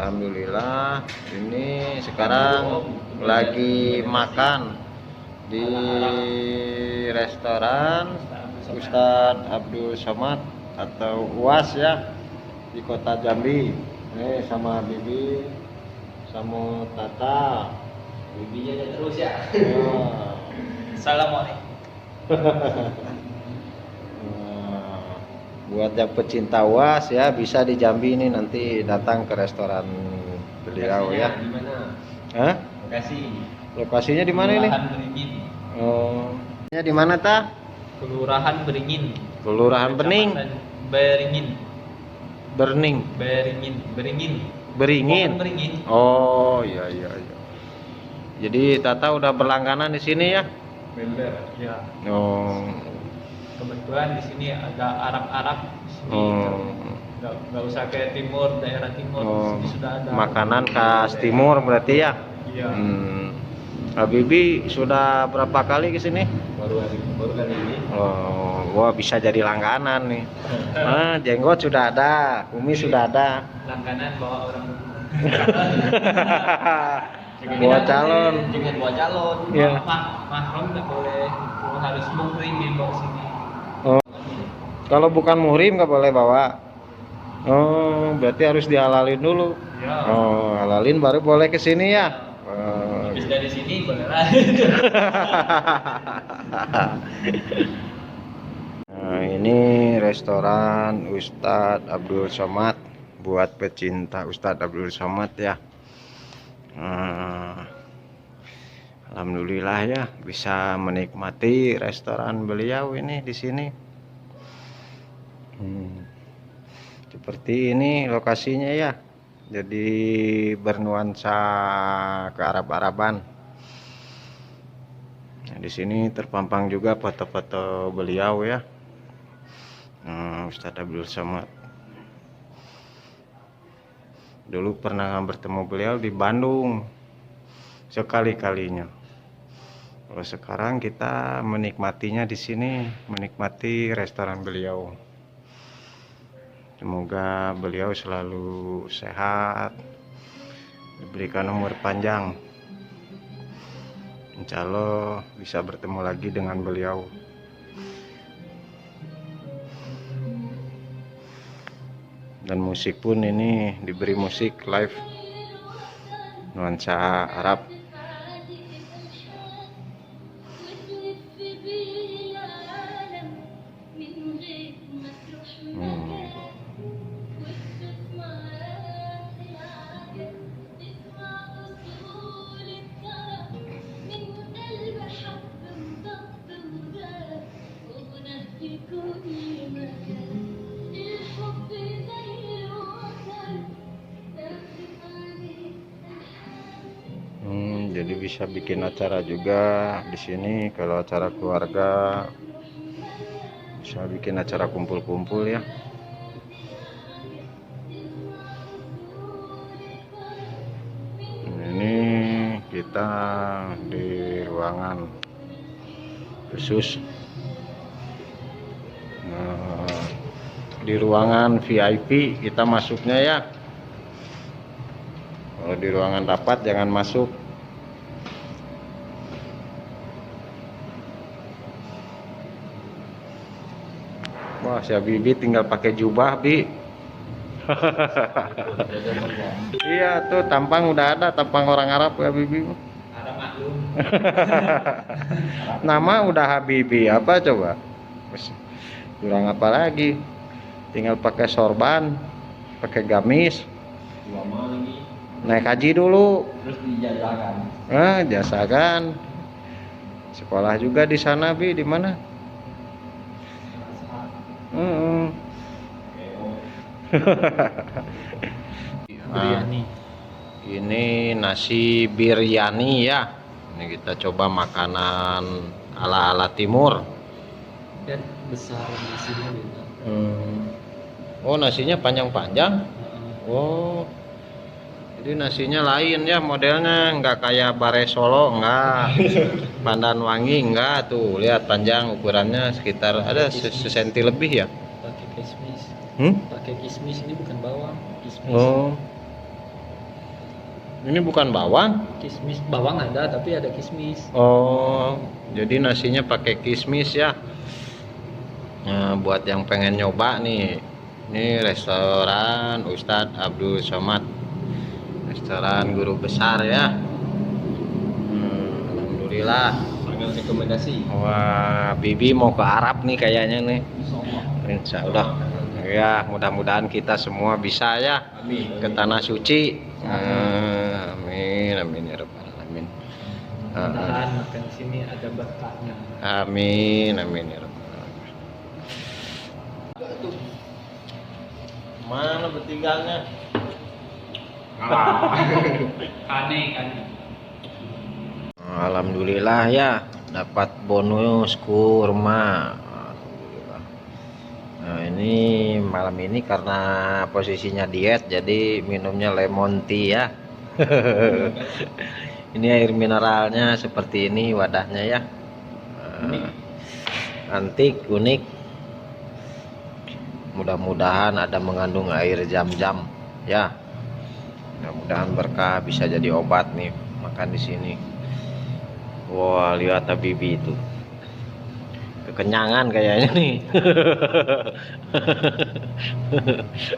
Alhamdulillah, ini sekarang lagi makan di restoran Ustadz Abdul Somad atau UAS ya, di kota Jambi. Nih sama Bibi, sama Tata. Bibinya ada terus ya. Wah. Assalamualaikum. Buat yang pecinta UAS ya, bisa di Jambi ini nanti datang ke restoran beliau ya. Di mana? Hah? Lokasi. Lokasinya di mana ini? Kelurahan Beringin. Oh. Di mana ta? Kelurahan Beringin. Kelurahan Bening. Kecamatan Beringin. Berning. Beringin. Beringin. Beringin. Bukan Beringin. Oh, iya. Jadi Tata udah berlangganan di sini ya? Member. Ya. Oh. Kebetulan di sini agak Arab-Arab. Oh. Nggak usah ke timur, daerah timur. Oh. Di sini sudah ada. Makanan khas timur berarti ya? Iya. Bibi sudah berapa kali ke sini? Baru kali ini. Oh, wah bisa jadi langganan nih. Jenggot sudah ada, kumis sudah ada. Langganan bawa orang. Bawa calon. Jangan bawa calon. Iya. Mahram nggak boleh. Harus muhrim di bawah sini. Oh. Kalau bukan muhrim nggak boleh bawa. Oh, berarti harus dihalalin dulu. Ya. Oh, halalin baru boleh ke sini ya. Habis dari sini boleh lah. Nah, ini restoran Ustadz Abdul Somad, buat pecinta Ustadz Abdul Somad ya. Alhamdulillah ya bisa menikmati restoran beliau ini di sini. Seperti ini lokasinya ya. Jadi bernuansa ke Arab-Araban. Nah, di sini terpampang juga foto-foto beliau ya. Ustadz Abdul Somad. Dulu pernah bertemu beliau di Bandung sekali-kalinya. Kalau sekarang kita menikmatinya di sini, menikmati restoran beliau. Semoga beliau selalu sehat, diberikan umur panjang. Insya Allah bisa bertemu lagi dengan beliau. Dan musik pun ini diberi musik live nuansa Arab. Jadi bisa bikin acara juga di sini. Kalau acara keluarga bisa bikin acara kumpul-kumpul ya. Ini kita di ruangan khusus. Di ruangan VIP kita masuknya ya. Kalau di ruangan rapat jangan masuk. Wah, si Bibi tinggal pakai jubah, Bi. Iya, tuh tampang udah ada, tampang orang Arab ya, Bibi. Arab maklum. Nama udah Habibi, apa coba? Kurang apa lagi? Tinggal pakai sorban, pakai gamis. Naik haji dulu. Terus dijajakan. Jasakan. Sekolah juga di sana, Bi, di mana? Biryani. Ini nasi biryani ya. Ini kita coba makanan ala-ala timur. Dan besar nasinya beda. Oh, nasinya panjang-panjang. Oh, jadi nasinya lain ya modelnya, nggak kayak bare Solo, nggak. Pandan Wangi enggak, tuh lihat panjang ukurannya sekitar ada sesenti lebih ya. Pakai kismis. Pakai kismis, ini bukan bawang, kismis. Oh, Ini bukan bawang. Kismis, bawang ada tapi ada kismis. Oh, jadi nasinya pakai kismis ya. Nah, buat yang pengen nyoba nih, ini restoran Ustadz Abdul Somad, restoran guru besar ya. Alhamdulillah. Sangat rekomendasi. Wah, Bibi mau ke Arab nih kayaknya nih. Insya Allah. Ya, mudah-mudahan kita semua bisa ya Amin. ke tanah suci. Amin, amin ya rabbal alamin. Mudah-mudahan makan di sini ada berkahnya. Amin, amin ya rabbal alamin. Mana bertinggalnya? Kane. Alhamdulillah ya, dapat bonus kurma. Alhamdulillah. Nah, ini malam ini karena posisinya diet jadi minumnya lemon tea ya. Ini air mineralnya seperti ini wadahnya ya. Antik, unik. Mudah-mudahan ada mengandung air zam-zam ya. Mudah-mudahan berkah, bisa jadi obat nih makan di sini. Wah, lihat Habibi itu. Kekenyangan kayaknya nih.